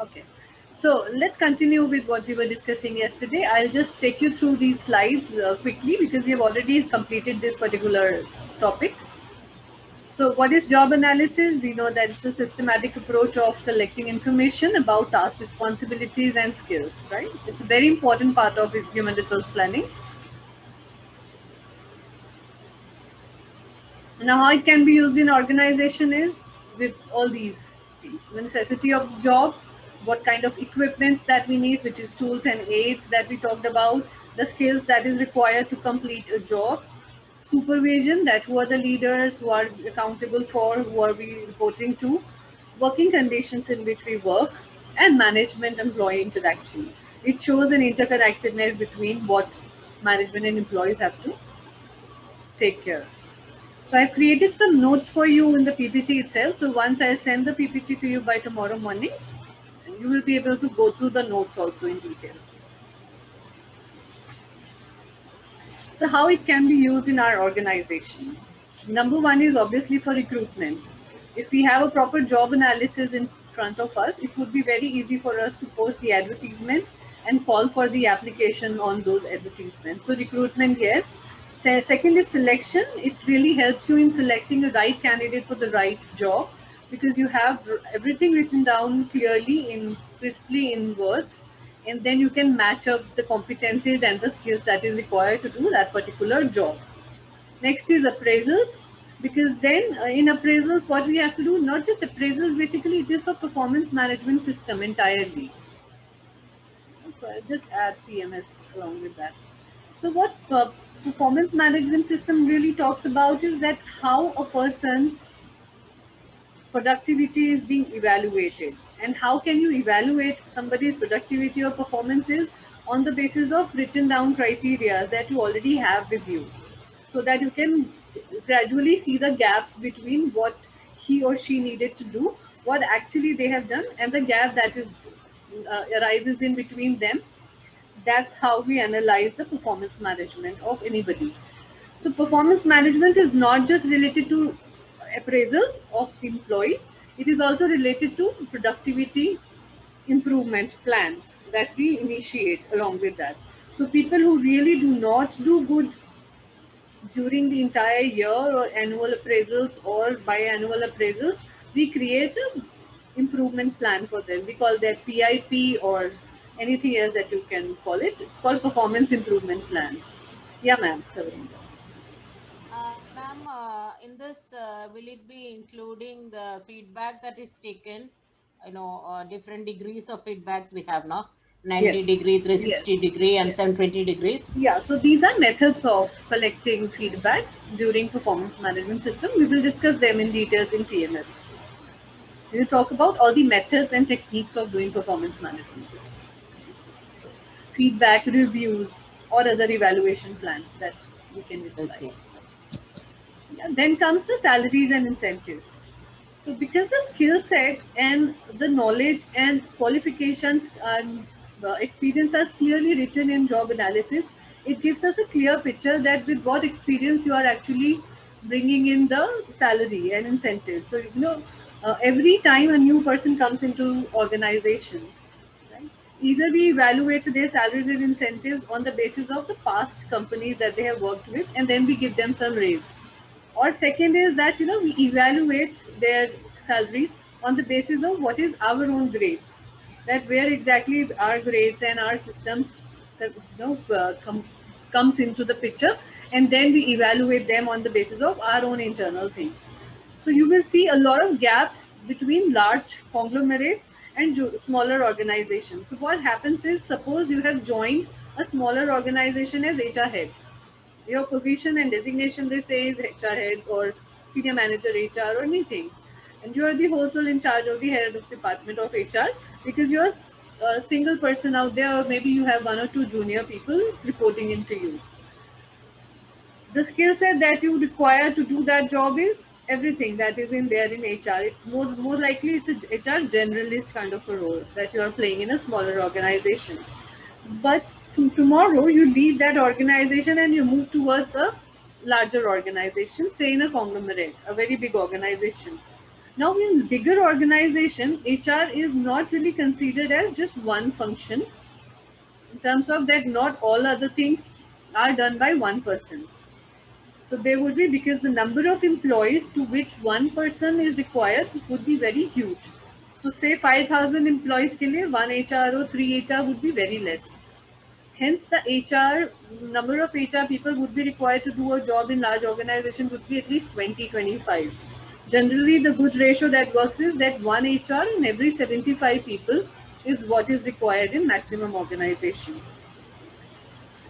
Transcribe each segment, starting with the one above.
Okay, so let's continue with what we were discussing yesterday. I'll just take you through these slides quickly because we have already completed this particular topic. So what is job analysis? We know that it's a systematic approach of collecting information about tasks, responsibilities, and skills, right? It's a very important part of human resource planning. Now, how it can be used in organization is with all these things. The necessity of job, what kind of equipments that we need, which is tools and aids that we talked about, the skills that is required to complete a job, supervision, that who are the leaders, who are accountable for, who are we reporting to, working conditions in which we work, and management employee interaction. It shows an interconnectedness between what management and employees have to take care. So I've created some notes for you in the PPT itself. So once I send the PPT to you by tomorrow morning, you will be able to go through the notes also in detail. So how it can be used in our organization. Number one is obviously for recruitment. If we have a proper job analysis in front of us, it would be very easy for us to post the advertisement and call for the application on those advertisements. So recruitment, yes. Second is selection. It really helps you in selecting the right candidate for the right job because you have everything written down clearly in crisply in words, and then you can match up the competencies and the skills that is required to do that particular job. Next is appraisals, because then in appraisals what we have to do, not just appraisals, basically it is for performance management system entirely. So I'll just add PMS along with that. So what performance management system really talks about is that how a person's productivity is being evaluated, and how can you evaluate somebody's productivity or performances on the basis of written down criteria that you already have with you, so that you can gradually see the gaps between what he or she needed to do, what actually they have done, and the gap that is arises in between them. That's how we analyze the performance management of anybody. So performance management is not just related to appraisals of employees, it is also related to productivity improvement plans that we initiate along with that. So people who really do not do good during the entire year or annual appraisals or biannual appraisals, we create a improvement plan for them. We call that PIP or anything else that you can call it. It's called performance improvement plan. Yeah, ma'am. Savarindra. Ma'am, in this, will it be including the feedback that is taken? Different degrees of feedbacks we have now, Yes. 90 degree, Yes. 360-degree, and Yes. 720 degrees. Yeah, so these are methods of collecting feedback during performance management system. We will discuss them in details in PMS. We will talk about all the methods and techniques of doing performance management system. So, feedback, reviews, or other evaluation plans that we can utilize. Okay. Yeah, then comes the salaries and incentives. So because the skill set and the knowledge and qualifications and experience are clearly written in job analysis, it gives us a clear picture that with what experience you are actually bringing in the salary and incentives. So every time a new person comes into organization, right, either we evaluate their salaries and incentives on the basis of the past companies that they have worked with, and then we give them some raise, or second is that we evaluate their salaries on the basis of what is our own grades, that where exactly our grades and our systems comes into the picture, and then we evaluate them on the basis of our own internal things. So you will see a lot of gaps between large conglomerates and smaller organizations. So what happens is, suppose you have joined a smaller organization as HR head. Your position and designation, they say, is HR head or senior manager HR or anything, and you are the whole soul in charge of the head of department of HR, because you're a single person out there, or maybe you have one or two junior people reporting into you. The skill set that you require to do that job is everything that is in there in HR. It's more likely it's a HR generalist kind of a role that you are playing in a smaller organization. But tomorrow you leave that organization and you move towards a larger organization, say in a conglomerate, a very big organization. Now, in bigger organization, HR is not really considered as just one function, in terms of that not all other things are done by one person. So there would be, because the number of employees to which one person is required would be very huge. So say 5,000 employees के लिए one HR or three HR would be very less. Hence, the HR number of HR people would be required to do a job in large organization would be at least 20, 25. Generally, the good ratio that works is that one HR in every 75 people is what is required in maximum organization.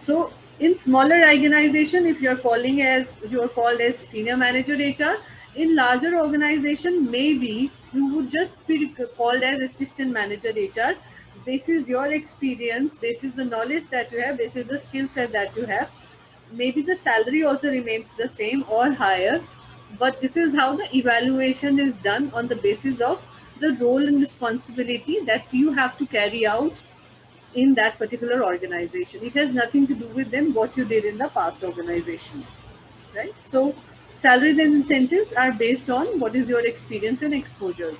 So in smaller organization, if you're called as senior manager HR, in larger organization, maybe you would just be called as assistant manager HR. This is your experience, this is the knowledge that you have, this is the skill set that you have. Maybe the salary also remains the same or higher, but this is how the evaluation is done on the basis of the role and responsibility that you have to carry out in that particular organization. It has nothing to do with them what you did in the past organization, right? So salaries and incentives are based on what is your experience and exposure,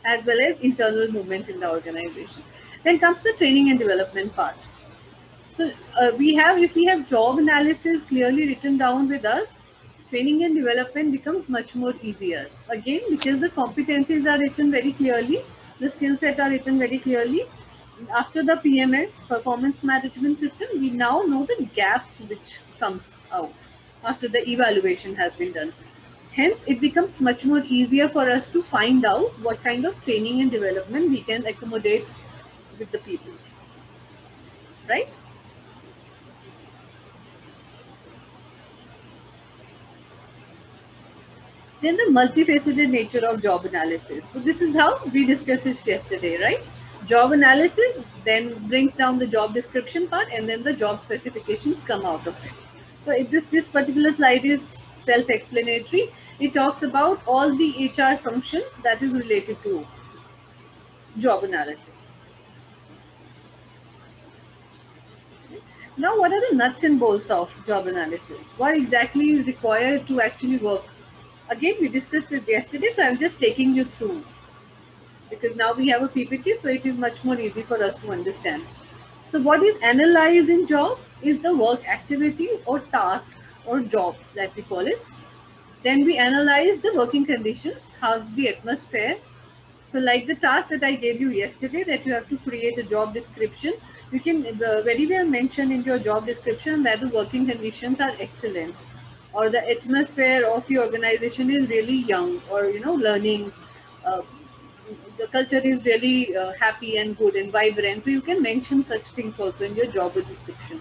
as well as internal movement in the organization. Then comes the training and development part. So if we have job analysis clearly written down with us, training and development becomes much more easier. Again, because the competencies are written very clearly, the skill set are written very clearly. After the PMS, performance management system, we now know the gaps which comes out after the evaluation has been done. Hence, it becomes much more easier for us to find out what kind of training and development we can accommodate with the people, right? Then the multifaceted nature of job analysis. So this is how we discussed it yesterday, right? Job analysis then brings down the job description part, and then the job specifications come out of it. So this particular slide is self-explanatory. It talks about all the HR functions that is related to job analysis. Now, what are the nuts and bolts of job analysis? What exactly is required to actually work? Again, we discussed it yesterday, so I'm just taking you through, because now we have a PPT, so it is much more easy for us to understand. So what is analyzed in job is the work activities or tasks or jobs that we call it. Then we analyze the working conditions, how's the atmosphere. So like the task that I gave you yesterday, that you have to create a job description, you can very well mention in your job description that the working conditions are excellent, or the atmosphere of the organization is really young, or learning. Uh, the culture is really happy and good and vibrant. So you can mention such things also in your job description.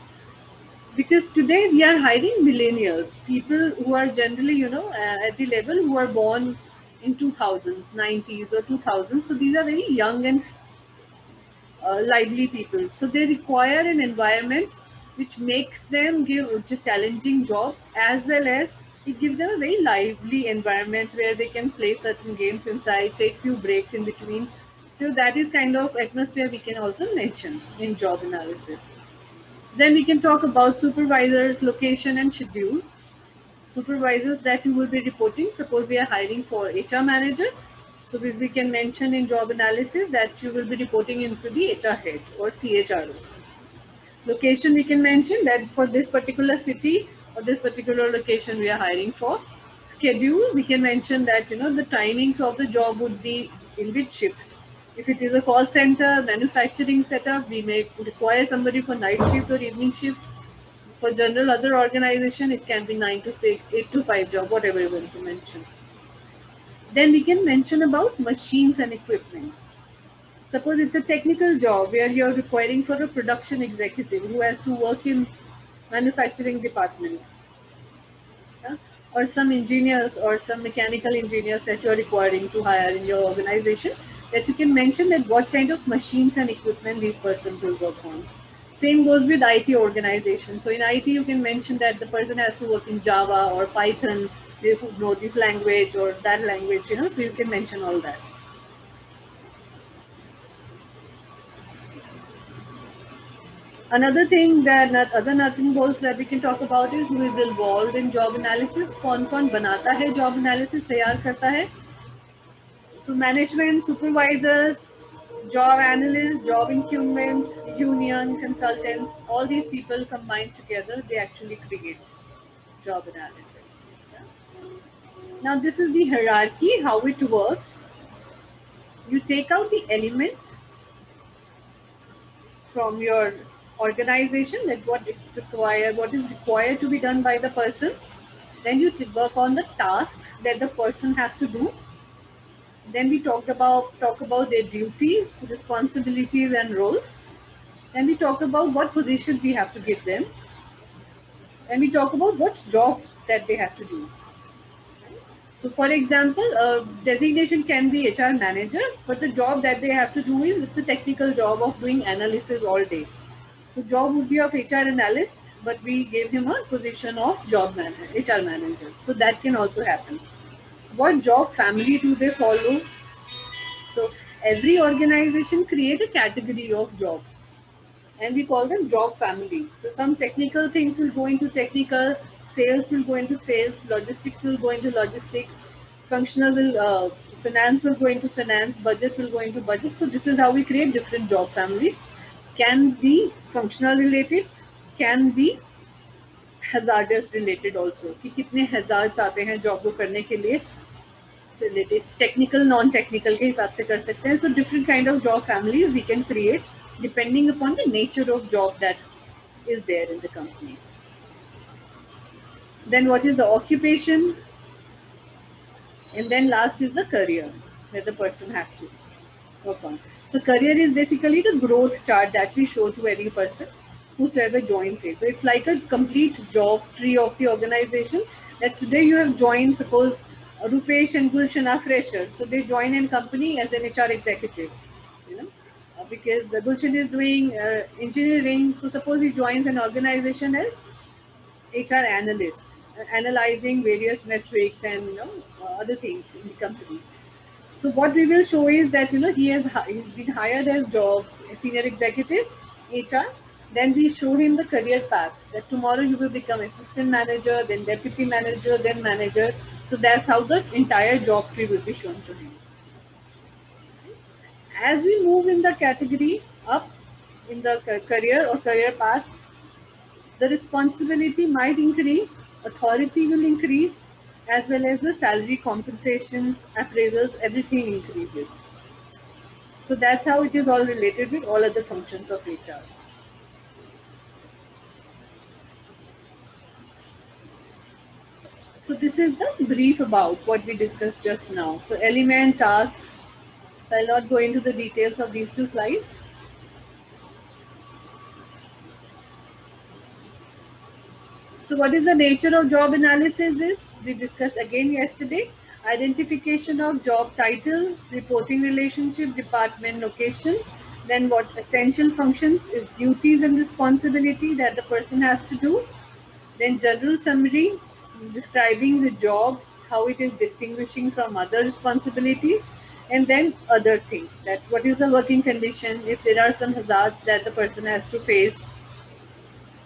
Because today we are hiring millennials, people who are generally, at the level who are born in 2000s, 90s or 2000s. So these are very young and lively people. So they require an environment which makes them give just challenging jobs, as well as it gives them a very lively environment where they can play certain games inside, take few breaks in between. So that is kind of atmosphere we can also mention in job analysis. Then we can talk about supervisors, location and schedule. Supervisors that you will be reporting, suppose we are hiring for HR manager. So we can mention in job analysis that you will be reporting into the HR head or CHRO. Location, we can mention that for this particular city or this particular location we are hiring for. Schedule, we can mention that the timings of the job would be in which shift. If it is a call center, manufacturing setup, we may require somebody for night shift or evening shift. For general other organization, it can be 9 to 6, 8 to 5 job, whatever you want to mention. Then we can mention about machines and equipment. Suppose it's a technical job where you're requiring for a production executive who has to work in manufacturing department. Or some engineers or some mechanical engineers that you're requiring to hire in your organization, that you can mention that what kind of machines and equipment these persons will work on. Same goes with IT organization. So in IT, you can mention that the person has to work in Java or Python, they know this language or that language, so you can mention all that. Another thing that other nothing bolts that we can talk about is who is involved in job analysis. कौन कौन बनाता है job analysis, तैयार करता है. So management, supervisors, job analysts, job incumbent, union, consultants, all these people combined together, they actually create job analysis. Yeah. Now this is the hierarchy, how it works. You take out the element from your organization, like what is required to be done by the person. Then you work on the task that the person has to do. Then we talk about their duties, responsibilities, and roles. Then we talk about what position we have to give them, and we talk about what job that they have to do. So, for example, designation can be HR manager, but the job that they have to do is it's a technical job of doing analysis all day. So, job would be of HR analyst, but we gave him a position of HR manager. So that can also happen. What job family do they follow? So every organization create a category of jobs, and we call them job families. So some technical things will go into technical, sales will go into sales, logistics will go into logistics, functional will finance will go into finance, budget will go into budget. So this is how we create different job families. Can be functional related, can be hazardous related also, कि कितने hazards आते हैं job को करने के लिए related, technical, non-technical के हिसाब से कर सकते हैं. So different kind of job families we can create depending upon the nature of job that is there in the company. Then what is the occupation? And then last is the career that the person has to work on. So career is basically the growth chart that we show to every person whosoever joins it. So it's like a complete job tree of the organization, that today you have joined, suppose Rupesh and Gulshan are freshers. So they join in company as an HR executive, you know, because Gulshan is doing engineering. So suppose he joins an organization as HR analyst, analyzing various metrics and other things in the company. So what we will show is that he's been hired as job senior executive HR. Then we show him the career path, that tomorrow you will become assistant manager, then deputy manager, then manager. So that's how the entire job tree will be shown to him. As we move in the category up in the career or career path, the responsibility might increase, authority will increase, as well as the salary, compensation, appraisals, everything increases. So that's how it is all related with all other functions of HR. So this is the brief about what we discussed just now. So element, task. So I'll not go into the details of these two slides. So what is the nature of job analysis is, we discussed again yesterday. Identification of job title, reporting relationship, department, location. Then what essential functions is duties and responsibility that the person has to do. Then general summary, describing the jobs, how it is distinguishing from other responsibilities. And then other things, that what is the working condition, if there are some hazards that the person has to face,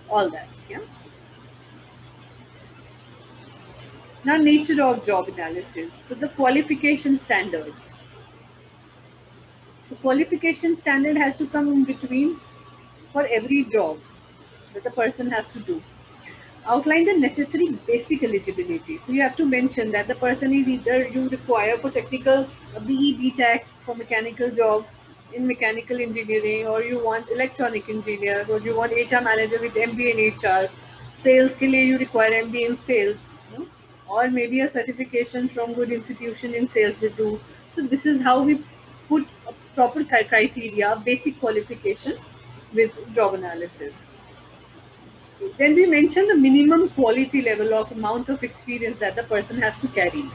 all that. Yeah. Now, nature of job analysis. So the qualification standards. So qualification standard has to come in between for every job that the person has to do. Outline the necessary basic eligibility. So you have to mention that the person is either you require for technical BE, BTech for mechanical job in mechanical engineering, or you want electronic engineer, or you want HR manager with MBA in HR. Sales ke liye you require MBA in sales, or maybe a certification from good institution in sales will do. So this is how we put a proper criteria, basic qualification with job analysis. Then we mention the minimum quality level of amount of experience that the person has to carry.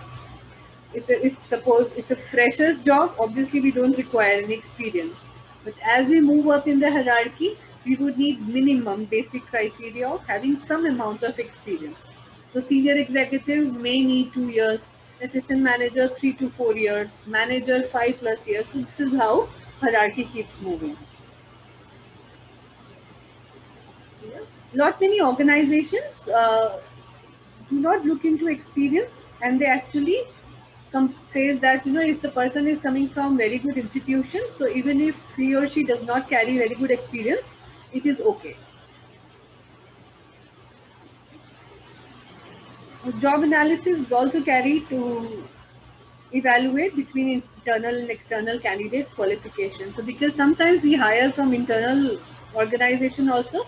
If suppose it's a fresher's job, obviously we don't require any experience. But as we move up in the hierarchy, we would need minimum basic criteria of having some amount of experience. So senior executive may need 2 years, assistant manager 3 to 4 years, manager 5+ years. So this is how hierarchy keeps moving. Not many organizations do not look into experience, and they actually says that, if the person is coming from very good institution, so even if he or she does not carry very good experience, it is okay. Job analysis is also carried to evaluate between internal and external candidates qualifications. So because sometimes we hire from internal organization also,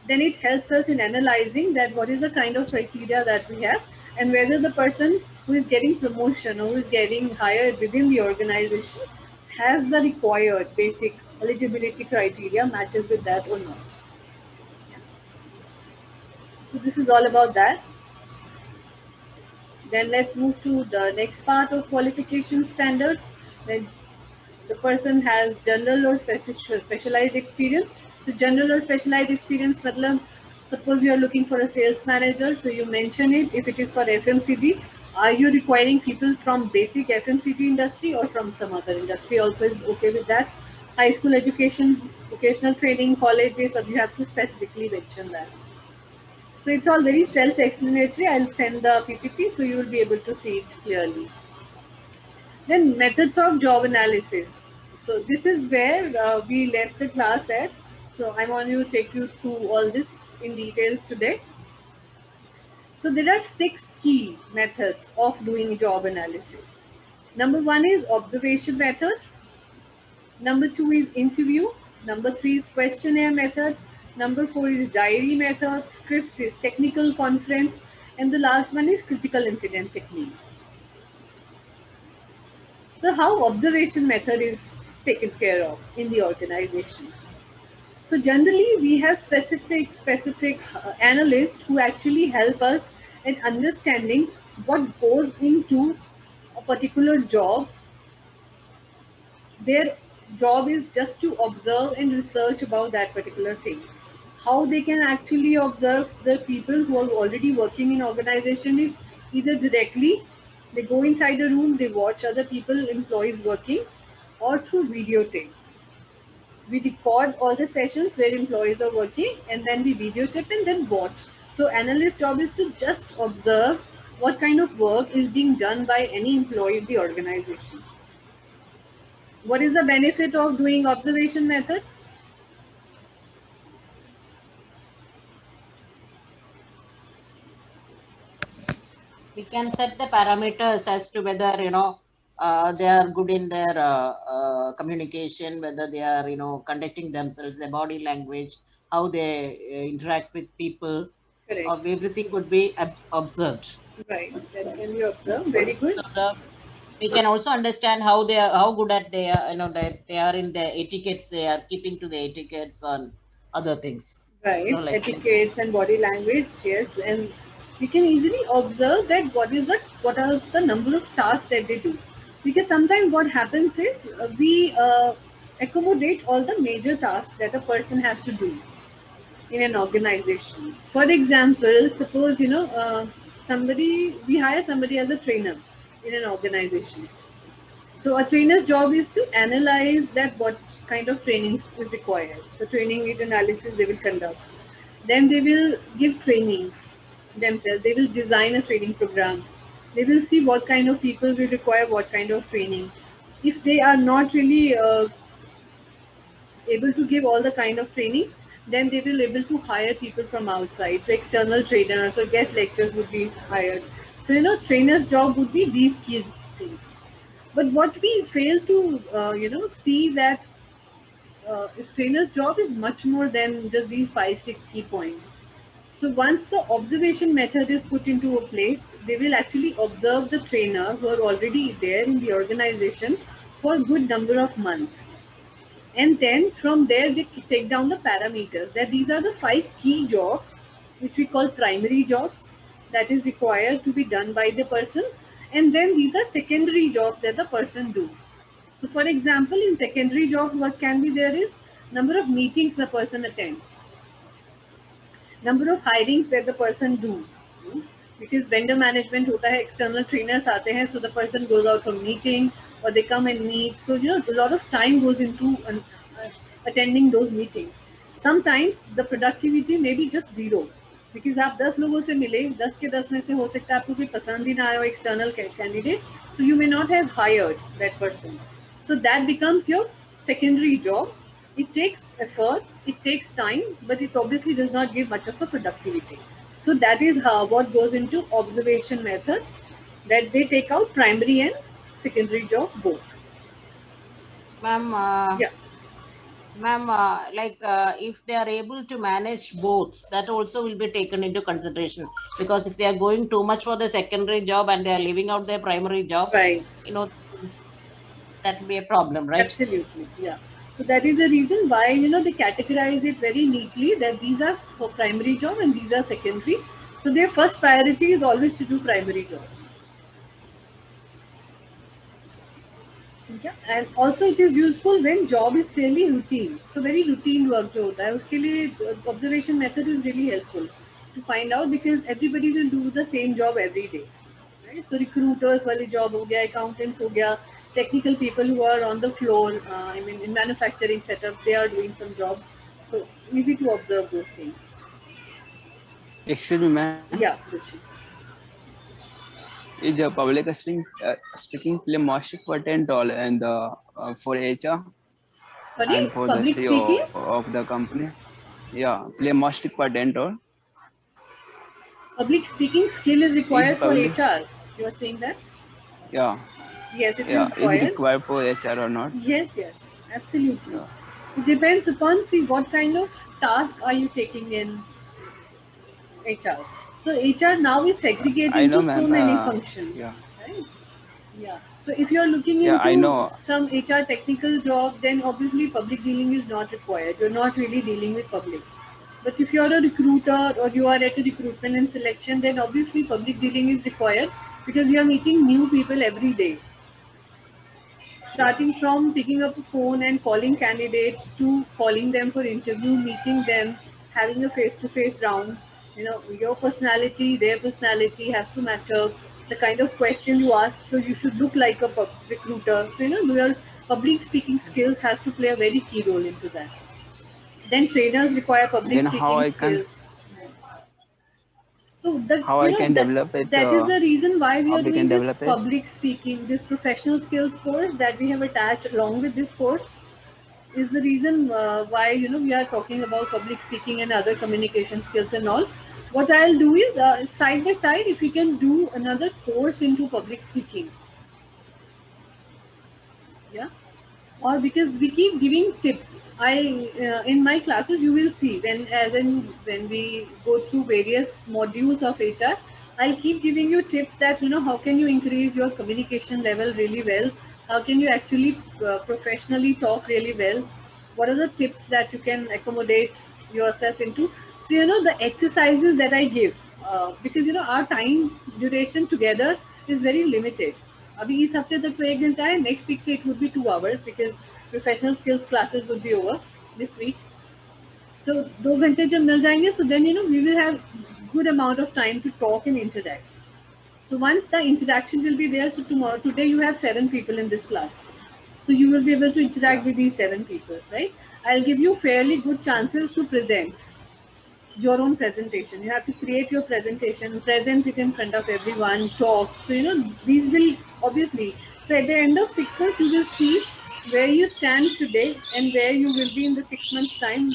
then it helps us in analyzing that what is the kind of criteria that we have, and whether the person who is getting promotion or who is getting hired within the organization has the required basic eligibility criteria matches with that or not. So this is all about that. Then let's move to the next part of qualification standard. When the person has general or specialized experience. So general or specialized experience, matlab, suppose you are looking for a sales manager, so you mention it. If it is for FMCG, are you requiring people from basic FMCG industry or from some other industry? Also is okay with that. High school education, vocational training, colleges, you have to specifically mention that. So it's all very self-explanatory. I'll send the PPT so you will be able to see it clearly. Then methods of job analysis. So this is where we left the class at. So I want to take you through all this in details today. So there are 6 key methods of doing job analysis. Number 1 is observation method. Number 2 is interview. Number 3 is questionnaire method. Number 4 is diary method. 5th is technical conference. And the last one is critical incident technique. So how observation method is taken care of in the organization? So generally we have specific analysts who actually help us in understanding what goes into a particular job. Their job is just to observe and research about that particular thing. How they can actually observe the people who are already working in organization is either directly, they go inside a room, they watch other people, employees working, or through videotape. We record all the sessions where employees are working, and then we videotape and then watch. So analyst's job is to just observe what kind of work is being done by any employee of the organization. What is the benefit of doing observation method? We can set the parameters as to whether they are good in their communication, whether they are conducting themselves, their body language, how they interact with people. Correct. Everything would be observed. Right. That can be observed. Very good. So we can also understand how they are, how good at they are, they are in the etiquettes, they are keeping to the etiquettes on other things. Right. Like Etiquettes and body language. Yes, and we can easily observe that what are the number of tasks that they do, because sometimes what happens is we accommodate all the major tasks that a person has to do in an organization. For example, suppose somebody, we hire somebody as a trainer in an organization. So a trainer's job is to analyze that what kind of trainings is required. So training need analysis they will conduct. Then they will give trainings themselves. They will design a training program. They will see what kind of people will require what kind of training. If they are not really able to give all the kind of trainings, then they will able to hire people from outside. So external trainers or guest lecturers would be hired. So trainer's job would be these key things. But what we fail to see that if trainer's job is much more than just these 5-6 key points. So once the observation method is put into a place, they will actually observe the trainer who are already there in the organization for a good number of months. And then from there, they take down the parameters that these are the 5 key jobs, which we call primary jobs, that is required to be done by the person. And then these are secondary jobs that the person do. So for example, in secondary job, what can be there is number of meetings the person attends, number of hirings that the person do. Because vendor management hota hai, external trainers aate hain, so the person goes out for meeting or they come and meet. So a lot of time goes into attending those meetings. Sometimes the productivity may be just zero. Because आप 10 लोगों से मिले, 10 के 10 में से हो सकता है आपको कोई पसंद ही ना आए external candidate, so you may not have hired that person, so that becomes your secondary job. It takes efforts, it takes time, but it obviously does not give much of a productivity. So that is how what goes into observation method, that they take out primary and secondary job both. Ma'am, Yeah. ma'am, if they are able to manage both, that also will be taken into consideration. Because if they are going too much for the secondary job and they are leaving out their primary job, Right. you know, that will be a problem, right? Absolutely, yeah. So that is the reason why they categorize it very neatly, that these are for primary job and these are secondary. So their first priority is always to do primary job. Yeah. And also it is useful when job is fairly routine. So very routine work जो होता है उसके लिए observation method is really helpful to find out, because everybody will do the same job every day. Right? So recruiters वाली job हो गया, accountants हो गया, technical people who are on the floor, I mean in manufacturing setup, they are doing some job. So easy to observe those things. Excuse me, ma'am. Yeah, Ruchi. Is the public speaking play most important role in the for HR Sorry, and for the public CEO speaking? of the company? Yeah, play most important role. Public speaking skill is Is required for public? HR. You are saying that? Yeah, Yes, it is yeah. Is required. required for HR or not? Yes, yes, absolutely. Yeah. It depends upon, see, what kind of task are you taking in HR. So HR now is segregated I know, into so ma'am. many functions, Yeah, right? Yeah. So if you're looking yeah. I into know. some HR technical job, then obviously public dealing is not required. You're not really dealing with public. But if you're a recruiter or you are at a recruitment and selection, then obviously public dealing is required, because you are meeting new people every day. Starting from picking up a phone and calling candidates to calling them for interview, meeting them, having a face-to-face round. Your personality, their personality has to match up. The kind of question you ask, so you should look like a recruiter. So your public speaking skills has to play a very key role into that. Then trainers require public Then speaking skills. So how I can develop it? that is the reason why we How are we can doing this develop it? public speaking, this professional skills course that we have attached along with this course, is the reason why we are talking about public speaking and other communication skills and all. What I'll do is side by side, if we can do another course into public speaking, yeah, or because we keep giving tips. I in my classes you will see, when we go through various modules of HR, I'll keep giving you tips that how can you increase your communication level really well, how can you actually professionally talk really well, what are the tips that you can accommodate yourself into. So the exercises that I give, because our time duration together is very limited. अभी इस हफ्ते तक तो 1 घंटा है, next week से it would be 2 hours, because professional skills classes would be over this week. So 2 घंटे जब मिल जाएंगे, so then we will have good amount of time to talk and interact. So once the interaction will be there, so today you have 7 people in this class, so you will be able to interact with these 7 people, right? I'll give you fairly good chances to present your own presentation. You have to create your presentation, present it in front of everyone, talk. So these will obviously, so at the end of 6 months you will see where you stand today and where you will be in the 6 months time.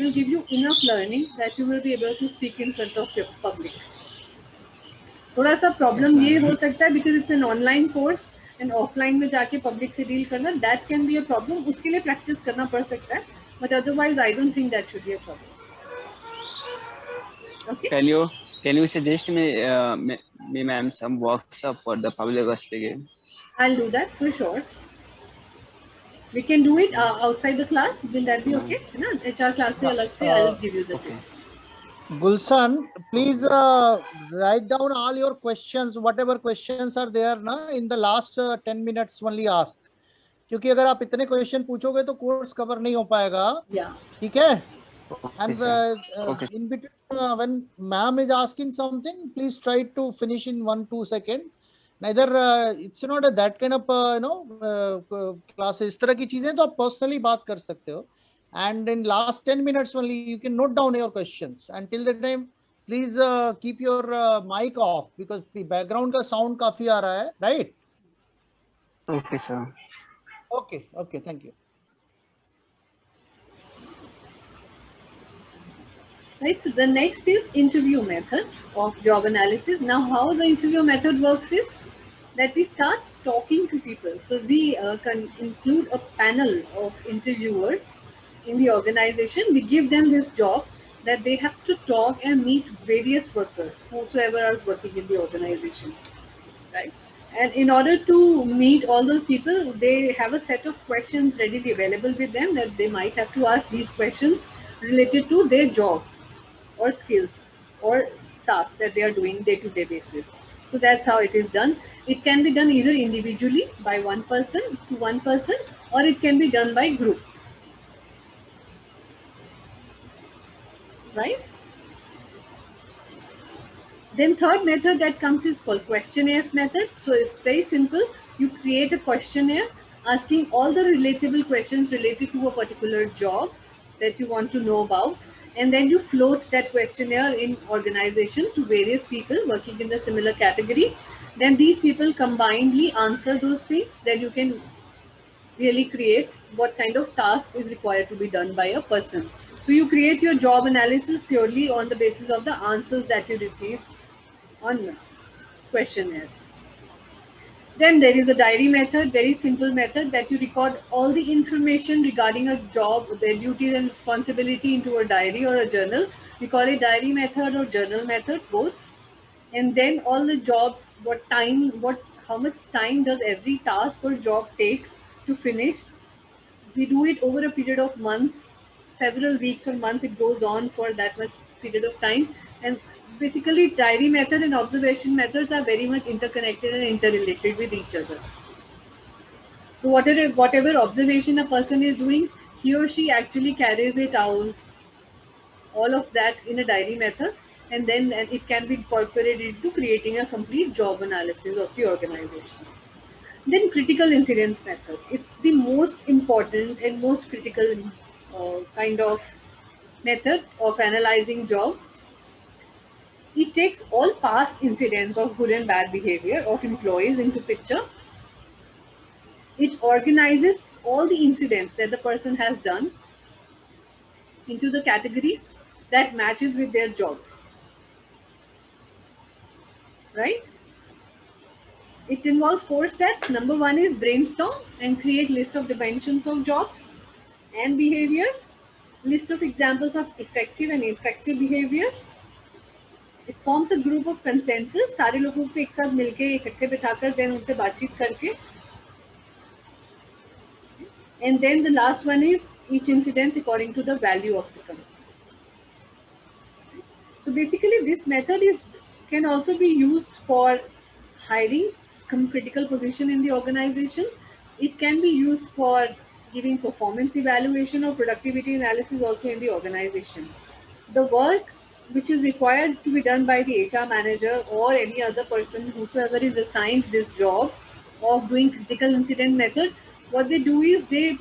Will give you enough learning that you will be able to speak in front of your public. थोड़ा सा problem ये हो सकता है because it's an online course and offline में जाके public से deal करना, that can be a problem. उसके लिए प्रैक्टिस करना पड़ सकता है, but otherwise I don't think that should be a problem. Okay. Can you suggest me ma'am some workshop for the public speaking? I'll do that for sure. We can do it outside the class. Will that be okay? ना HR class से अलग से I'll give you the tips. Gulshan, please write down all your questions, whatever questions are there na, in the last 10 minutes only ask. क्योंकि अगर आप इतने question पूछोगे तो कोर्स कवर नहीं हो पाएगा. ठीक है? And in between, when ma'am is asking something, please try to finish in 1-2 seconds. Neither it's not that kind of class. इस तरह की चीजें तो आप personally बात कर सकते हो. And in last 10 minutes only, you can note down your questions. Until the time, please keep your mic off because the background का sound काफी आ रहा है, right? Okay, sir. Okay, okay, thank you. Right, so the next is interview method of job analysis. Now, how the interview method works is that we start talking to people. So we can include a panel of interviewers in the organization. We give them this job that they have to talk and meet various workers, whosoever are working in the organization, right? And in order to meet all those people, they have a set of questions readily available with them that they might have to ask these questions related to their job or skills or tasks that they are doing day-to-day basis. So that's how it is done. It can be done either individually by one person to one person, or it can be done by group, right? Then third method that comes is called questionnaires method. So it's very simple. You create a questionnaire asking all the relatable questions related to a particular job that you want to know about, and then you float that questionnaire in organization to various people working in the similar category. Then these people combinedly answer those things. Then you can really create what kind of task is required to be done by a person. So you create your job analysis purely on the basis of the answers that you receive on questionnaires. Then there is a diary method, very simple method that you record all the information regarding a job, their duties and responsibility into a diary or a journal. We call it diary method or journal method, both. And then all the jobs, how much time does every task or job takes to finish. We do it over a period of months, several weeks or months. It goes on for that much period of time. And basically, diary method and observation methods are very much interconnected and interrelated with each other. So whatever observation a person is doing, he or she actually carries it out, all of that in a diary method, and then it can be incorporated into creating a complete job analysis of the organization. Then critical incidents method. It's the most important and most critical kind of method of analyzing jobs. It takes all past incidents of good and bad behavior of employees into picture. It organizes all the incidents that the person has done into the categories that matches with their jobs. Right? It involves 4 steps. Number 1 is brainstorm and create list of dimensions of jobs and behaviors, list of examples of effective and ineffective behaviors. It forms a group of consensus. सारे लोगों को एक साथ मिलके इकट्ठे बिठाकर then उनसे बातचीत करके. And then the last one is each incident according to the value of the company. So basically, this method can also be used for hiring some critical position in the organization. It can be used for giving performance evaluation or productivity analysis also in the organization. The work which is required to be done by the HR manager or any other person whosoever is assigned this job of doing critical incident method, what they do is they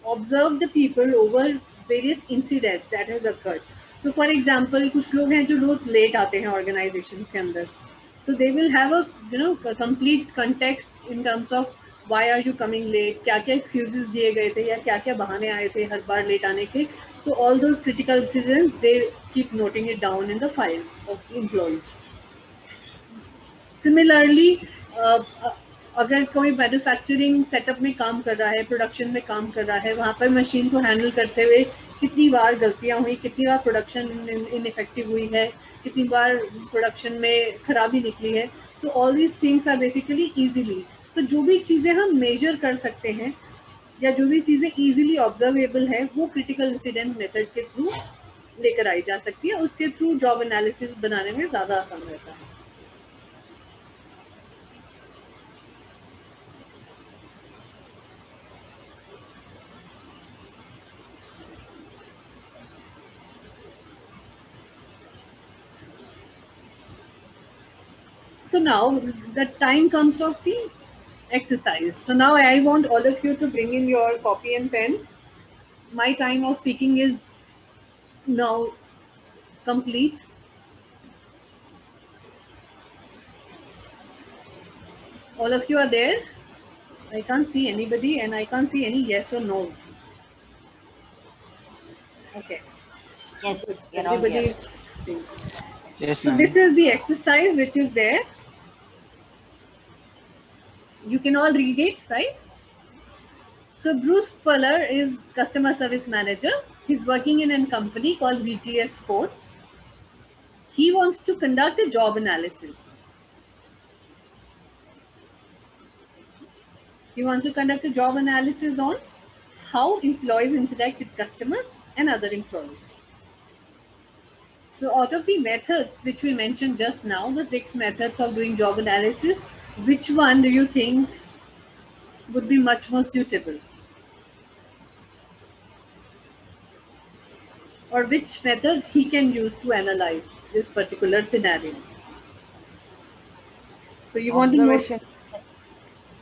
observe the people over various incidents that has occurred. So for example, कुछ लोग हैं जो रोज late आते हैं organization के अंदर. So they will have a complete context in terms of why are you coming late, क्या क्या excuses दिए गए थे या क्या क्या बहाने आए थे हर बार लेट आने के. So all those critical incidents, they keep noting it down in the file of employees. Similarly, अगर कोई मैन्युफैक्चरिंग सेटअप में काम कर रहा है, प्रोडक्शन में काम कर रहा है, वहाँ पर मशीन को हैंडल करते हुए कितनी बार गलतियाँ हुई, कितनी बार प्रोडक्शन इनइफेक्टिव हुई है, कितनी बार प्रोडक्शन में खराबी निकली है. So all these things are basically easily. तो जो भी चीज़ें हम मेजर कर सकते हैं या जो भी चीज़ें ईजिली ऑब्जर्वेबल है, वो क्रिटिकल इंसिडेंट मेथड के थ्रू लेकर आई जा सकती है. उसके थ्रू जॉब एनालिसिस बनाने में ज़्यादा आसान रहता है. So now the time comes of the exercise. So now I want all of you to bring in your copy and pen. My time of speaking is now complete. All of you are there? I can't see anybody and I can't see any yes or no's. Okay, good. Yes, we are all Everybody here. is seeing. Yes, So ma'am. this is the exercise which is there. You can all read it, right? So Bruce Fuller is customer service manager. He's working in a company called VGS Sports. He wants to conduct a job analysis. He wants to conduct a job analysis on how employees interact with customers and other employees. So out of the methods which we mentioned just now, the 6 methods of doing job analysis, which one do you think would be much more suitable? Or which method he can use to analyze this particular scenario? So you want to know? Observation.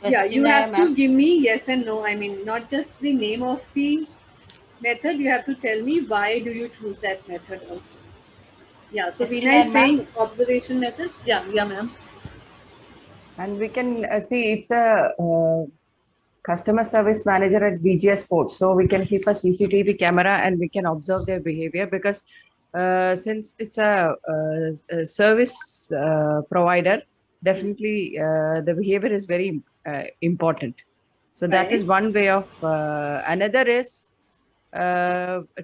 Yeah, you Questionnaire, have to ma'am. give me yes and no. I mean, not just the name of the method, you have to tell me why do you choose that method also. Yeah, so Veena Questionnaire, is ma'am. saying observation method. Yeah, ma'am. And we can see it's a customer service manager at VGS Sports. So we can keep a CCTV camera and we can observe their behavior, because since it's a service provider, definitely the behavior is very important. So that is Right. one way of, another is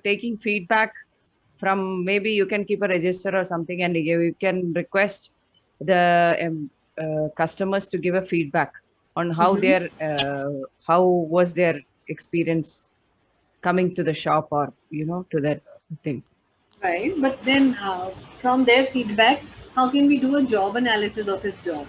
taking feedback from, maybe you can keep a register or something, and you can request the customers to give a feedback on how their how was their experience coming to the shop, or to that thing. Right, but then from their feedback, how can we do a job analysis of his job?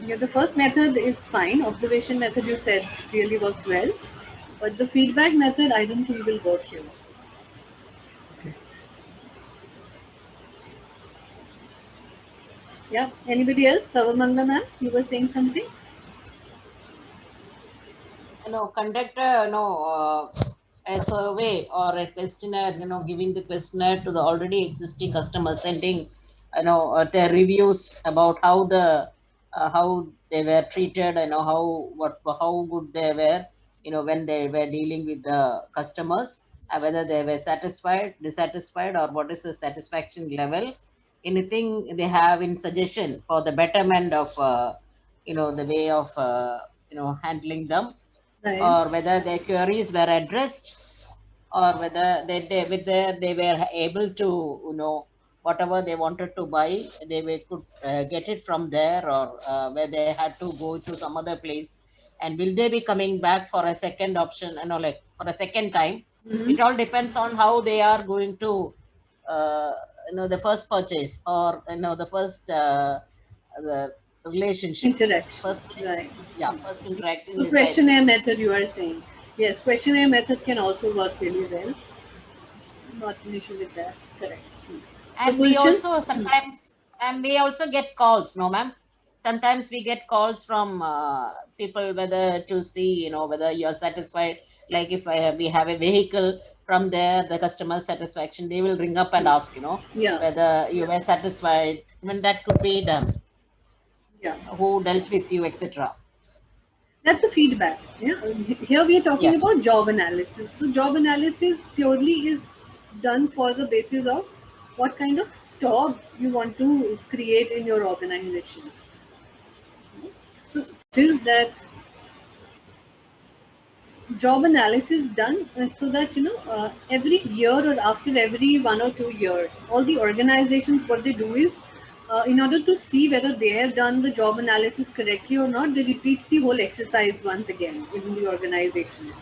Yeah, the first method is fine. Observation method you said really works well, but the feedback method I don't think will work here. Yeah, anybody else? Savamangla ma'am, you were saying something? Conduct a survey or a questionnaire, giving the questionnaire to the already existing customers, sending, their reviews about how they were treated, how good they were, when they were dealing with the customers, whether they were satisfied, dissatisfied, or what is the satisfaction level, anything they have in suggestion for the betterment of, the way of, handling them, Right. or whether their queries were addressed, or whether they were able to, whatever they wanted to buy, could get it from there, or where they had to go to some other place, and will they be coming back for a second option, like for a second time. Mm-hmm. It all depends on how they are going to, uh, the first purchase, or the first the relationship, Interaction. first, Right. yeah, first interaction So decides it. questionnaire method you are saying. Yes, questionnaire method can also work really well. Not an issue with that. Correct. So And we Gulshan? also sometimes, and we also get calls, no ma'am. Sometimes we get calls from people, whether to see, whether you're satisfied. Like if we have a vehicle, from there, the customer satisfaction, they will ring up and ask, Yeah. whether you were satisfied. Even that could be done. Yeah. Who dealt with you, etc. That's a feedback. Yeah. Here we are talking Yeah. about job analysis. So job analysis purely is done for the basis of what kind of job you want to create in your organization. So it is that job analysis done so that every year or after every 1 or 2 years, all the organizations, what they do is, in order to see whether they have done the job analysis correctly or not, they repeat the whole exercise once again within the organization.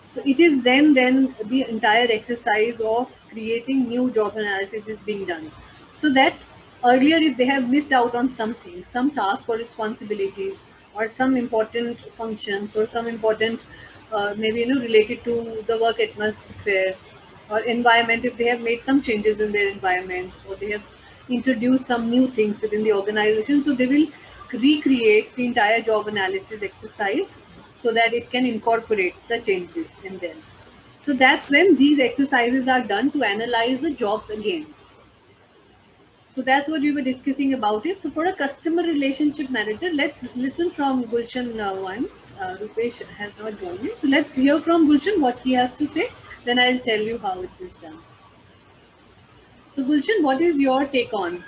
So it is then the entire exercise of creating new job analysis is being done, so that earlier if they have missed out on something, some task or responsibilities, or some important functions, or some important maybe related to the work atmosphere or environment, if they have made some changes in their environment, or they have introduced some new things within the organization, so they will recreate the entire job analysis exercise so that it can incorporate the changes in them. So that's when these exercises are done to analyze the jobs again. So that's what we were discussing about it. So for a customer relationship manager, let's listen from Gulshan once. Rupesh has not joined in. So let's hear from Gulshan what he has to say. Then I'll tell you how it is done. So Gulshan, what is your take on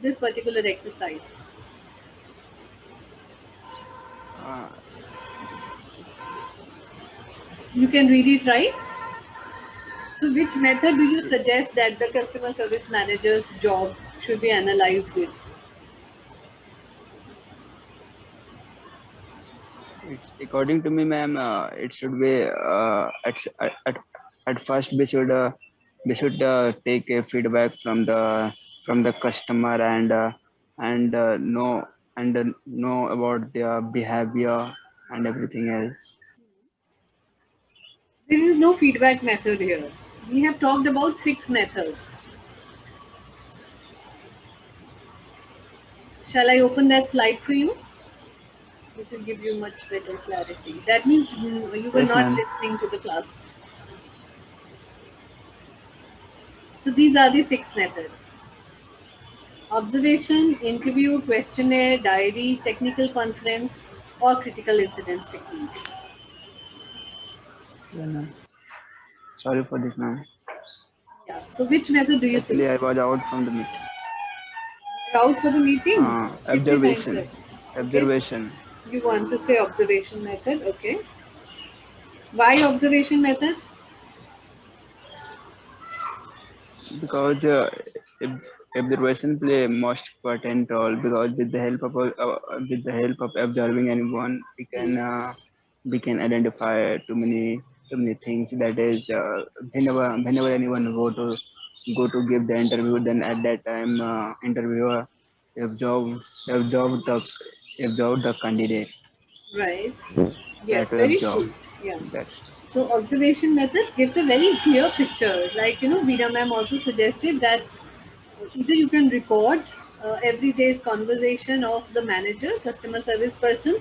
this particular exercise? Uh, You can read it right. So which method do you suggest that the customer service manager's job should be analyzed with? it's according to me, ma'am. It should be at first we should take a feedback from the customer and know about their behavior and everything else. There is no feedback method here. We have talked about 6 methods. Shall I open that slide for you? It will give you much better clarity. That means you were Yes, not ma'am. listening to the class. So these are the 6 methods: observation, interview, questionnaire, diary, technical conference, or critical incidents technique. Yeah, ma'am. Sorry for this, ma'am. Yeah. So which method do you think? Actually, I was out from the meeting. You're out for the meeting? कितने time Observation. तक? Okay. Observation. You want to say observation method? Okay. Why observation method? Because observation play a most important role because with the help of observing anyone we can identify too many things that is whenever anyone go to give the interview, then at that time interviewer observe observe the observe the candidate Right. that Yes, to very observe true. Yeah. that. So observation methods gives a very clear picture. Like, Veena ma'am also suggested that either you can record every day's conversation of the manager, customer service person,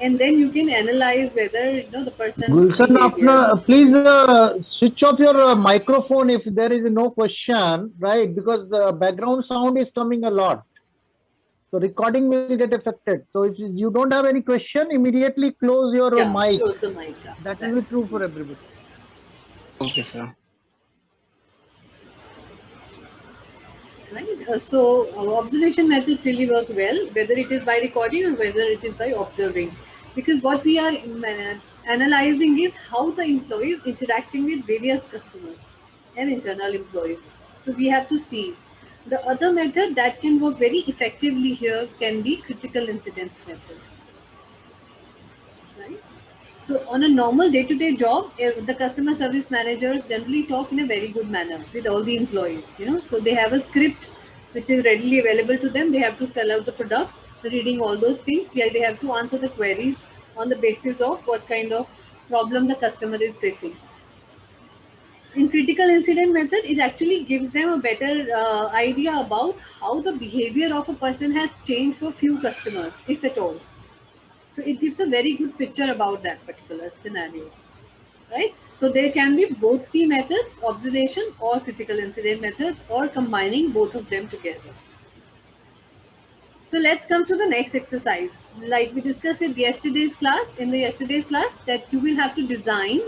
and then you can analyze whether the person's Gulshan, behavior. please switch off your microphone if there is no question, right? Because the background sound is coming a lot. So recording will get affected. So if you don't have any question, immediately close your Yeah, mic. close the mic. Yeah, That that. will be true for everybody. Okay, sir. Right. So observation methods really work well, whether it is by recording or whether it is by observing, because what we are analyzing is how the employee is interacting with various customers and internal employees. So we have to see. The other method that can work very effectively here can be critical incidents method. Right? So on a normal day-to-day job, the customer service managers generally talk in a very good manner with all the employees. So they have a script which is readily available to them. They have to sell out the product, reading all those things. Yeah, they have to answer the queries on the basis of what kind of problem the customer is facing. In critical incident method, it actually gives them a better idea about how the behavior of a person has changed for few customers, if at all. So it gives a very good picture about that particular scenario, right? So there can be both the methods, observation or critical incident methods, or combining both of them together. So let's come to the next exercise. Like we discussed in yesterday's class, that you will have to design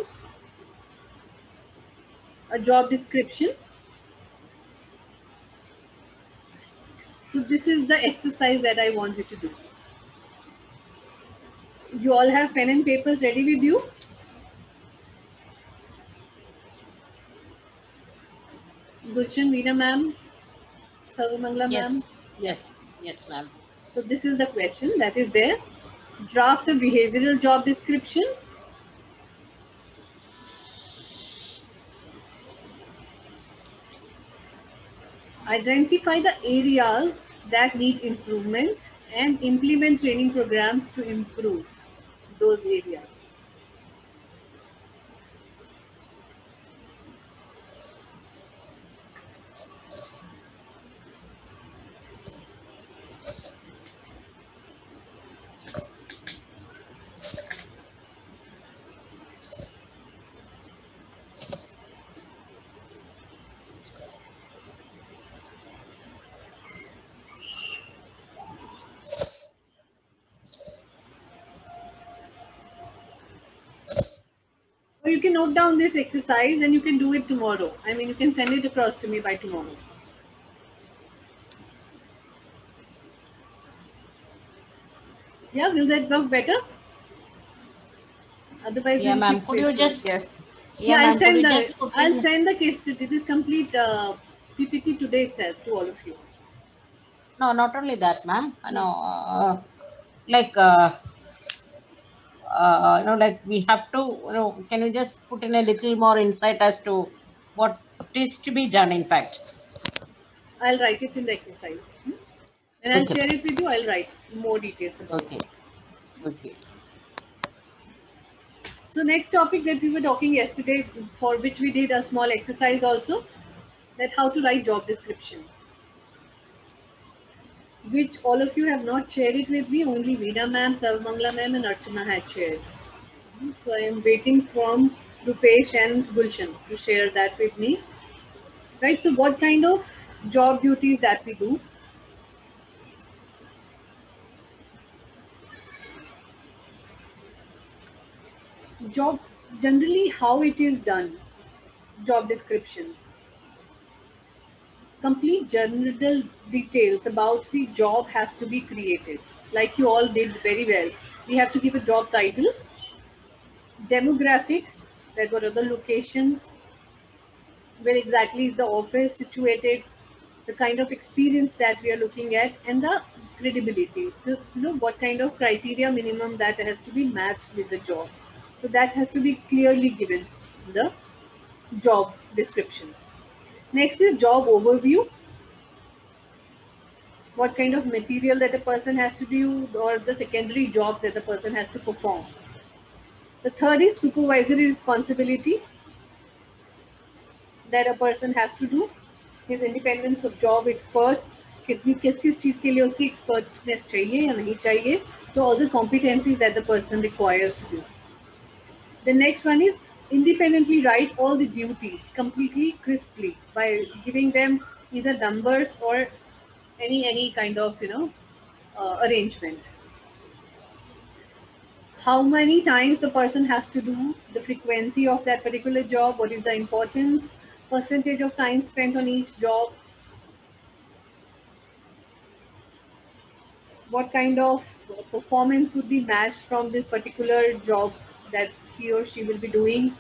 a job description. So this is the exercise that I want you to do. You all have pen and papers ready with you? Gulshan, Veena ma'am, Sarvamangla ma'am. Yes, yes, yes, ma'am. So this is the question that is there. Draft a behavioral job description. Identify the areas that need improvement and implement training programs to improve those areas. can note down this exercise and you can do it tomorrow. I mean, you can send it across to me by tomorrow. Yeah, will that work better? Otherwise, Yeah, we'll ma'am. keep Could you it. just Yes. yeah, I'll ma'am. Could send you the just put I'll in send the case study, this complete PPT today itself to all of you. no, not only that, ma'am. No, like like we have to, can you just put in a little more insight as to what is to be done, in fact? I'll write it in the exercise. And I'll Okay. share it with you. I'll write more details about Okay. it. Okay. So next topic that we were talking yesterday, for which we did a small exercise also, that how to write job description, which all of you have not shared it with me. Only Veena ma'am, Sarvamangla ma'am and Archana had shared. So I am waiting from Rupesh and Gulshan to share that with me. Right, so what kind of job duties that we do? Job, generally how it is done, job descriptions. Complete general details about the job has to be created. Like you all did very well. We have to give a job title, demographics, that what are the locations, where exactly is the office situated, the kind of experience that we are looking at, and the credibility. So, what kind of criteria minimum that has to be matched with the job. So that has to be clearly given in the job description. Next is job overview. What kind of material that a person has to do, or the secondary jobs that the person has to perform. The third is supervisory responsibility that a person has to do. His independence of job, experts, कितनी किस किस चीज़ के लिए उसकी expertness चाहिए या नहीं चाहिए. So all the competencies that the person requires to do. The next one is independently write all the duties completely crisply by giving them either numbers or any kind of arrangement. How many times the person has to do, the frequency of that particular job, what is the importance, percentage of time spent on each job, what kind of performance would be matched from this particular job that he or she will be doing,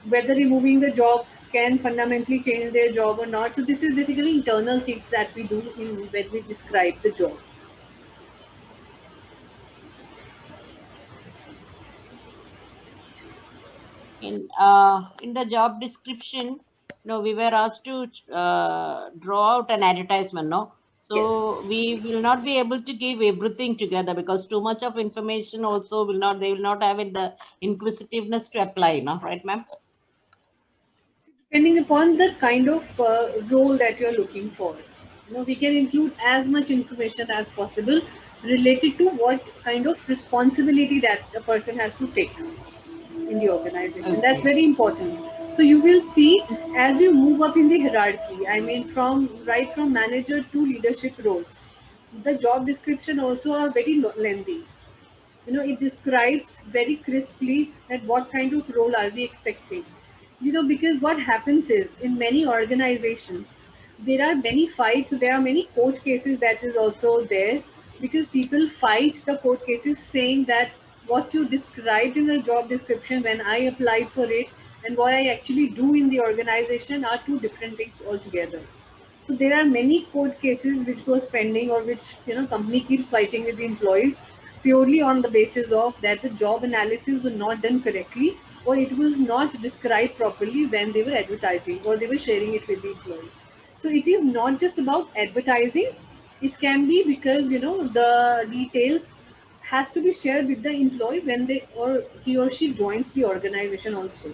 whether removing the jobs can fundamentally change their job or not. So this is basically internal things that we do when we describe the job. In the job description, we were asked to draw out an advertisement, no? So Yes. we will not be able to give everything together, because too much of information also they will not have it the inquisitiveness to apply, no? Right, ma'am? Depending upon the kind of role that you're looking for, we can include as much information as possible related to what kind of responsibility that the person has to take in the organization. That's Okay. very important. So you will see, as you move up in the hierarchy, I mean from manager to leadership roles, the job description also are very lengthy. It describes very crisply that what kind of role are we expecting. Because what happens is, in many organizations there are many fights, so there are many court cases that is also there, because people fight the court cases saying that what you described in the job description when I applied for it and what I actually do in the organization are two different things altogether. So there are many court cases which goes pending, or which company keeps fighting with the employees purely on the basis of that the job analysis was not done correctly, or it was not described properly when they were advertising or they were sharing it with the employees. So it is not just about advertising. It can be because the details has to be shared with the employee when they or he or she joins the organization also.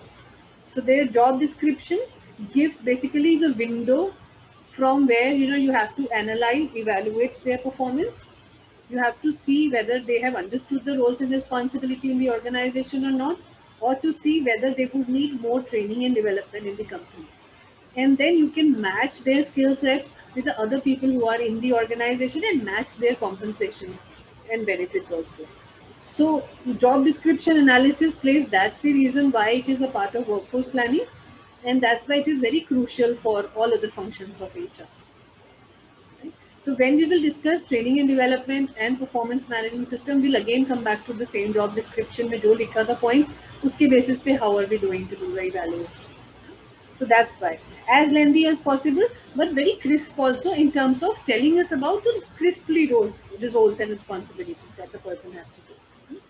So their job description gives basically is a window from where you have to analyze, evaluate their performance. You have to see whether they have understood the roles and responsibility in the organization or not, or to see whether they would need more training and development in the company. And then you can match their skill set with the other people who are in the organization and match their compensation and benefits also. So job description analysis plays, that's the reason why it is a part of workforce planning, and that's why it is very crucial for all other functions of HR. Right? So when we will discuss training and development and performance management system, we'll again come back to the same job description में जो लिखा था points, उसके basis पे how are we going to do the evaluation. So that's why, as lengthy as possible, but very crisp also in terms of telling us about the crisply roles and responsibilities that the person has to do.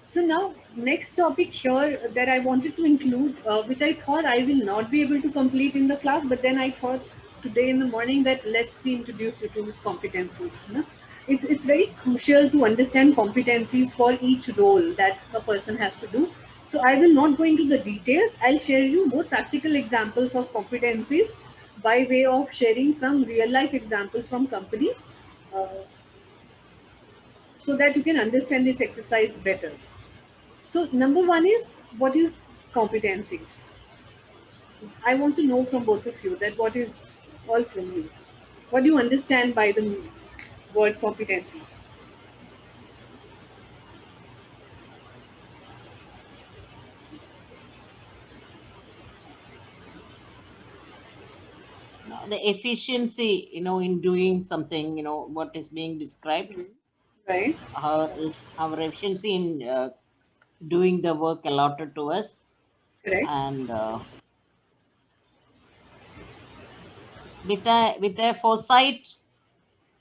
So now, next topic here that I wanted to include, which I thought I will not be able to complete in the class, but then I thought today in the morning that let's me introduce you to competencies. No? It's very crucial to understand competencies for each role that a person has to do. So I will not go into the details. I'll share you more practical examples of competencies by way of sharing some real life examples from companies so that you can understand this exercise better. So number one is, what is competencies? I want to know from both of you that what is all from you. What do you understand by the word competencies? The efficiency, in doing something, what is being described, Right? our efficiency in doing the work allotted to us, Correct. and with a foresight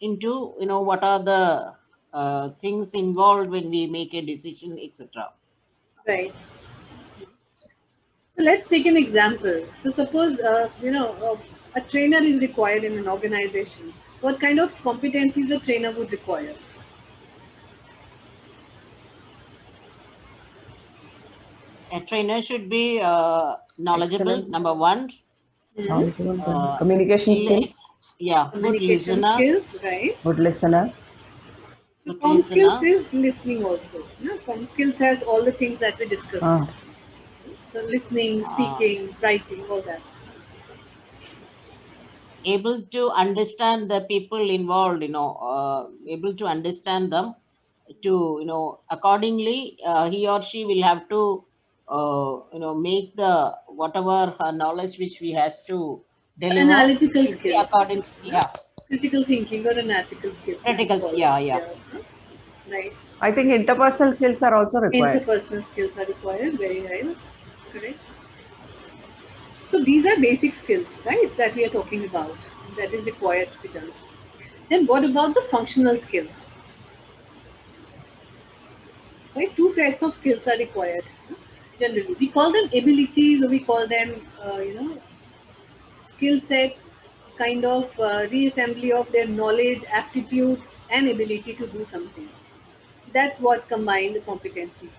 into what are the things involved when we make a decision, etc. Right. So let's take an example. So suppose a trainer is required in an organization. What kind of competencies the trainer would require? A trainer should be knowledgeable, Excellent. number one. Knowledgeable, communication skills, Yeah, good Communication listener. skills, right? good listener. So Good com skills listener. is listening also. No? Com skills has all the things that we discussed. Ah, So listening, speaking, writing, all that. Able to understand the people involved, able to understand them, to accordingly he or she will have to make the whatever knowledge which we has to deliver Analytical should be skills. according, yeah, Critical thinking or analytical skills. we critical, call yeah, it, yeah. Right. I think interpersonal skills are also required. Interpersonal skills are required. Very high. Correct. So these are basic skills, right? That we are talking about. That is required to be done. Then what about the functional skills? Right, two sets of skills are required. Generally, we call them abilities, or we call them, skill set, kind of reassembly of their knowledge, aptitude, and ability to do something. That's what combine the competencies.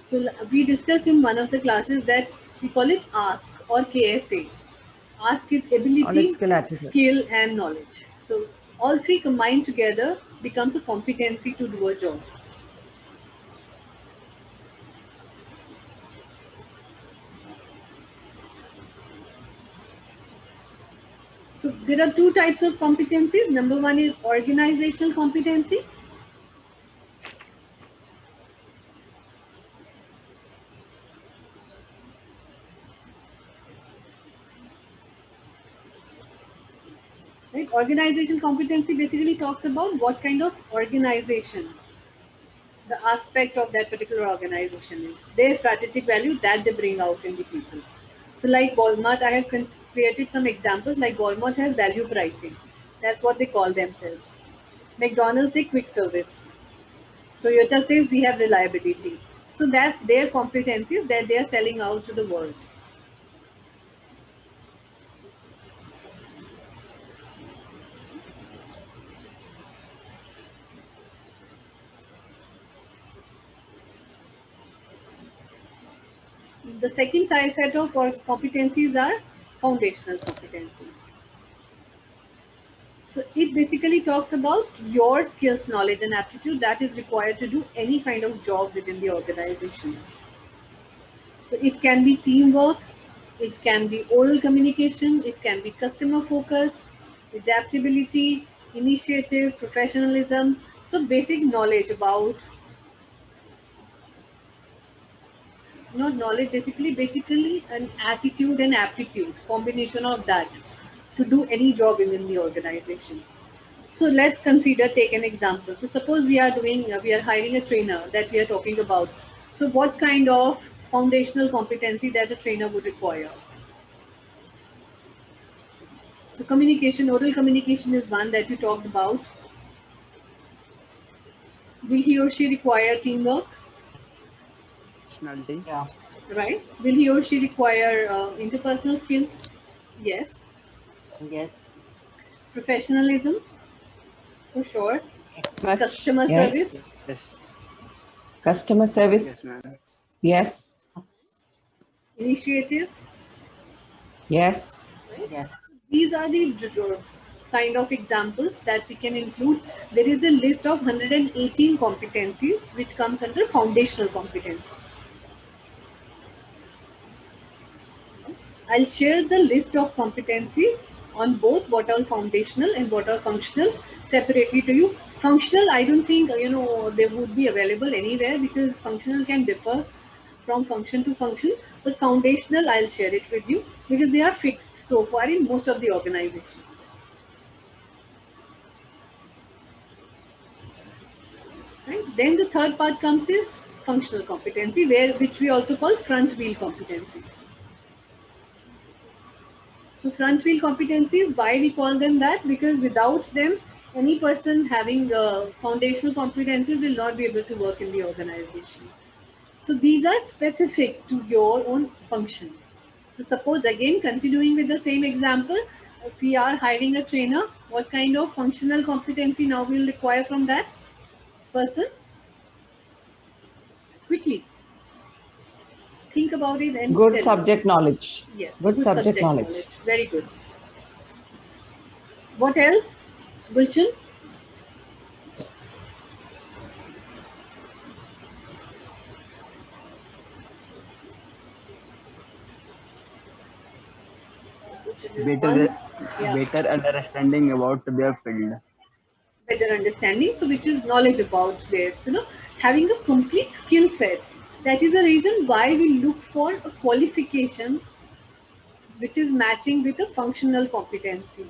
So we discussed in one of the classes that we call it ASK or KSA. ASK is ability, Knowledge, skill, attitude. skill, and knowledge. So all three combined together becomes a competency to do a job. So there are two types of competencies. Number one is organizational competency. Right? Organization competency basically talks about what kind of organization the aspect of that particular organization is, their strategic value that they bring out in the people. So like Walmart, I have created some examples. Like Walmart has value pricing. That's what they call themselves. McDonald's say quick service. Toyota says we have reliability. So that's their competencies that they are selling out to the world. The second set of competencies are foundational competencies. So it basically talks about your skills, knowledge, and aptitude that is required to do any kind of job within the organization. So it can be teamwork, it can be oral communication, it can be customer focus, adaptability, initiative, professionalism. So basic knowledge about, not knowledge, basically an attitude and aptitude, combination of that to do any job within the organization. So let's consider, take an example. So suppose we are hiring a trainer that we are talking about. So what kind of foundational competency that a trainer would require? So communication, oral communication is one that you talked about. Will he or she require teamwork? Personality. Yeah. Right? Will he or she require interpersonal skills? Yes. Yes. Professionalism, for sure. Much. Customer Yes. service. Yes. Customer Yes, service. madam. Yes. Initiative. Yes. Right? Yes. These are the kind of examples that we can include. There is a list of 118 competencies which comes under foundational competencies. I'll share the list of competencies on both what are foundational and what are functional separately to you. Functional, I don't think they would be available anywhere because functional can differ from function to function, but foundational I'll share it with you because they are fixed so far in most of the organizations. Right? Then the third part comes is functional competency, which we also call front wheel competencies. So front wheel competencies, why we call them that? Because without them, any person having foundational competencies will not be able to work in the organization. So these are specific to your own function. So suppose again, continuing with the same example, if we are hiring a trainer, what kind of functional competency now we will require from that person? Quickly. Think about it and Good tell subject knowledge. me. Yes, Good subject knowledge. Very good. What else? Gulshan? Better, Yeah. better understanding about their field. Better understanding, so which is knowledge about this, having a complete skill set. That is the reason why we look for a qualification which is matching with a functional competency.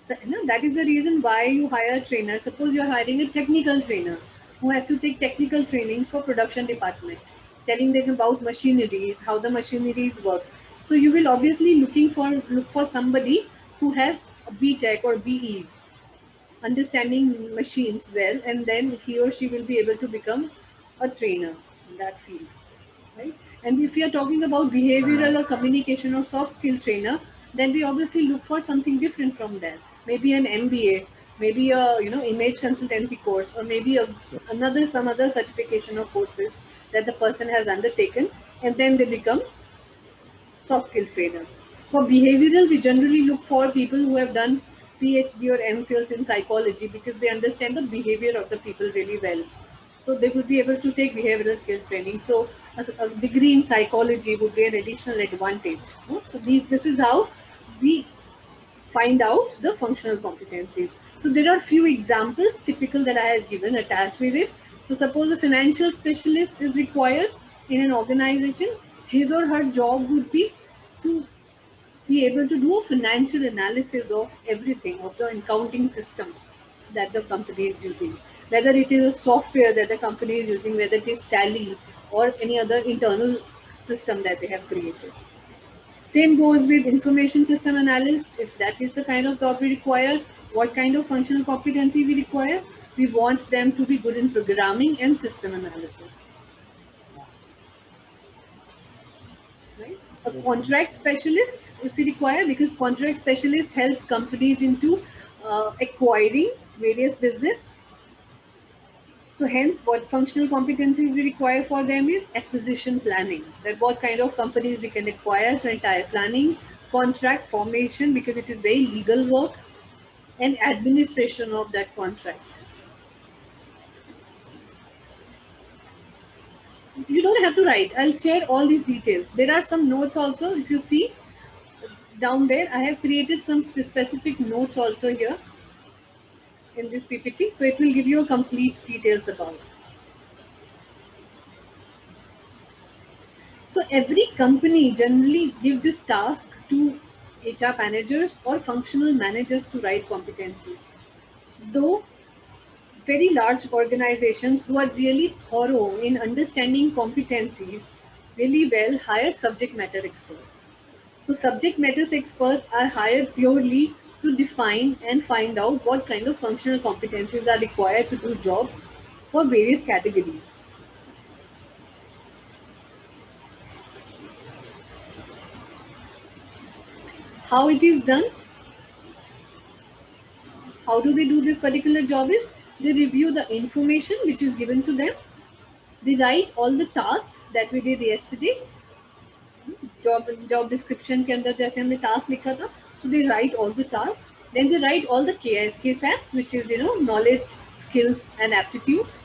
So that is the reason why you hire a trainer. Suppose you are hiring a technical trainer who has to take technical trainings for production department, telling them about machineries, how the machineries work. So you will obviously look for somebody who has a BTech or BE, understanding machines well, and then he or she will be able to become a trainer in that field, right? And if we are talking about behavioral or communication or soft skill trainer, then we obviously look for something different from that. Maybe an MBA, maybe a image consultancy course, or maybe some other certification or courses that the person has undertaken, and then they become soft skill trainer. For behavioral, we generally look for people who have done PhD or MPhils in psychology because they understand the behavior of the people really well. So they would be able to take behavioral skills training. So a degree in psychology would be an additional advantage. So this is how we find out the functional competencies. So there are few examples typical that I have given attached with it. So suppose a financial specialist is required in an organization, his or her job would be to be able to do a financial analysis of everything, of the accounting system that the company is using, whether it is a software that the company is using, whether it is Tally or any other internal system that they have created. Same goes with information system analyst. If that is the kind of job we require, what kind of functional competency we require? We want them to be good in programming and system analysis. Right? A contract specialist, if we require, because contract specialists help companies into acquiring various business. So hence, what functional competencies we require for them is acquisition planning. That what kind of companies we can acquire, so entire planning, contract formation, because it is very legal work, and administration of that contract. You don't have to write. I'll share all these details. There are some notes also. If you see down there, I have created some specific notes also here. in this PPT. So it will give you a complete details about it. So every company generally give this task to HR managers or functional managers to write competencies. Though very large organizations who are really thorough in understanding competencies really well hire subject matter experts. So subject matter experts are hired purely to define and find out what kind of functional competencies are required to do jobs for various categories. How it is done? How do they do this particular job is they review the information which is given to them. They write all the tasks that we did yesterday. Job description के अंदर जैसे हमने task लिखा था, so they write all the tasks. Then they write all the KSAPs, which is knowledge, skills, and aptitudes.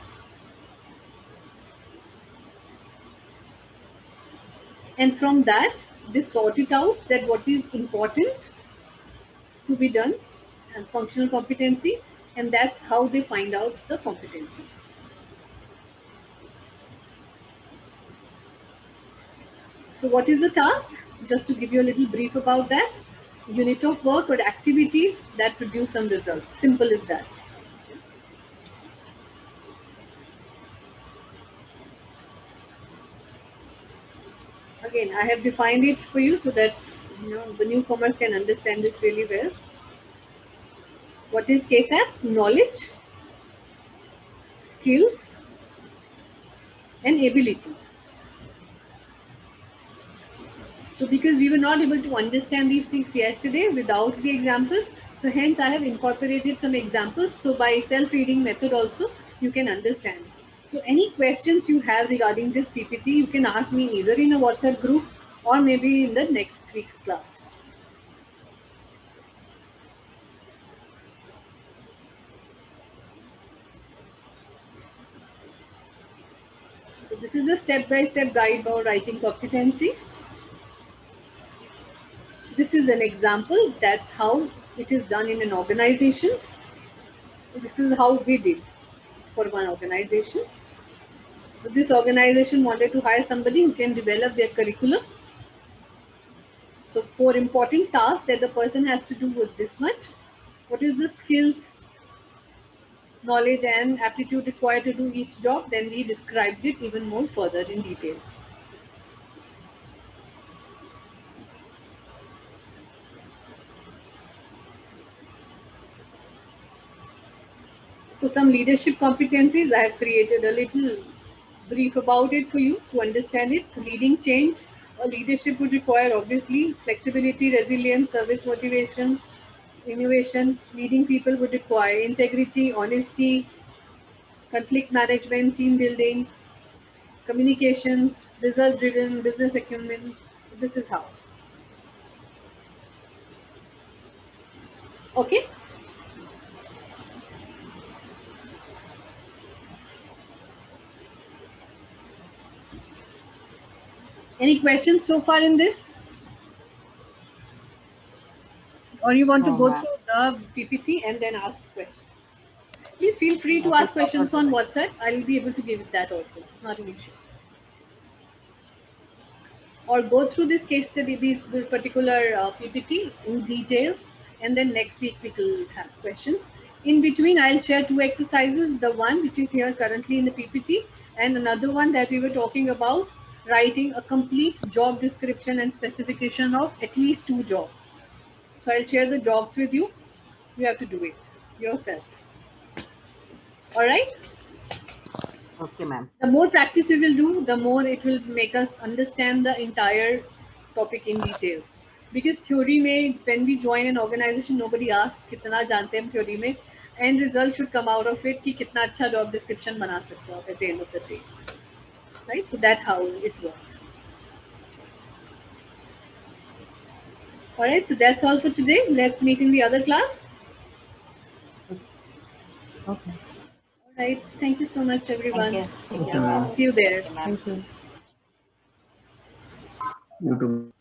And from that, they sort it out that what is important to be done as functional competency, and that's how they find out the competencies. So what is the task? Just to give you a little brief about that, unit of work or activities that produce some results. Simple as that. Again, I have defined it for you so that the newcomers can understand this really well. What is KSAPs? Knowledge, skills, and ability. So because we were not able to understand these things yesterday without the examples, so hence I have incorporated some examples. So by self-reading method also, you can understand. So any questions you have regarding this PPT, you can ask me either in a WhatsApp group or maybe in the next week's class. So this is a step-by-step guide about writing competencies. This is an example. That's how it is done in an organization. This is how we did for one organization. This organization wanted to hire somebody who can develop their curriculum. So 4 important tasks that the person has to do with this much. What is the skills, knowledge and aptitude required to do each job? Then we described it even more further in details. So some leadership competencies, I have created a little brief about it for you to understand it. So leading change, leadership would require obviously flexibility, resilience, service motivation, innovation. Leading people would require integrity, honesty, conflict management, team building, communications, result driven, business acumen. This is how. Okay. Any questions so far in this? Or you want to go through the PPT and then ask questions? Please feel free to ask questions on WhatsApp. I'll be able to give that also, not an issue. Or go through this case study, this particular PPT in detail, and then next week we will have questions. In between, I'll share 2 exercises, the one which is here currently in the PPT, and another one that we were talking about, writing a complete job description and specification of at least 2 jobs. So I'll share the jobs with you. You have to do it yourself. All right? Okay, ma'am. The more practice we will do, the more it will make us understand the entire topic in details. Because theory mein, when we join an organization, nobody asks kitna jante hain theory mein, and result should come out of it ki kitna acha job description bana sakte ho at the end of the day. Right? So that's how it works. All right, so that's all for today. Let's meet in the other class. Okay. All right, thank you so much, everyone. Thank you. Yeah, see you there. Okay, ma'am. Thank you. YouTube.